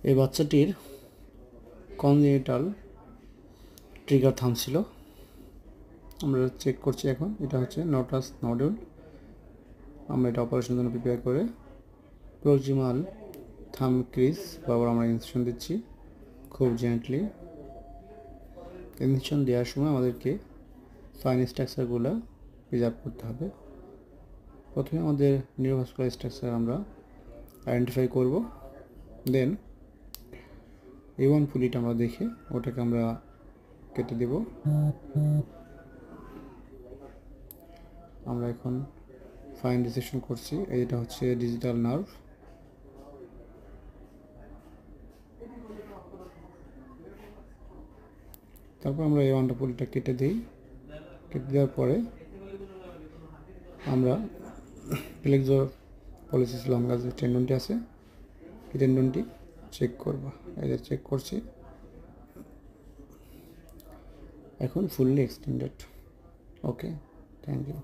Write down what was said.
এই বাচ্চাটির congenital trigger থাম ছিল, আমরা চেক করছি এখন। এটা হচ্ছে নটাস নডুল। আমরা এটা অপারেশনের জন্য প্রিপেয়ার করে প্রক্সিমাল থাম ক্রিজ বারবার আমরা ইনজেকশন দিচ্ছি খুব জেন্টলি। ইনজেকশন দেওয়ার সময় আমাদেরকে ফাইন স্ট্রাকচারগুলো প্রিজার্ভ করতে হবে। প্রথমে আমাদের নিউরোভাস্কুলার স্ট্রাকচার আমরা আইডেন্টিফাই করব, দেন A1 পুলিটা আমরা দেখে ওটাকে আমরা কেটে দেব। আমরা এখন ফাইন ডিসেকশন করছি। এটা হচ্ছে ডিজিটাল নার্ভ। তারপর আমরা A1 পুলিটা কেটে দিই। কেটে দেওয়ার পরে আমরা প্লেক্সো পলিসিস লঙ্গাস যে টেন্ডনটি আছে এই টেন্ডনটি চেক করব। এই যে চেক করছি, এখন fully extended. Okay, thank you.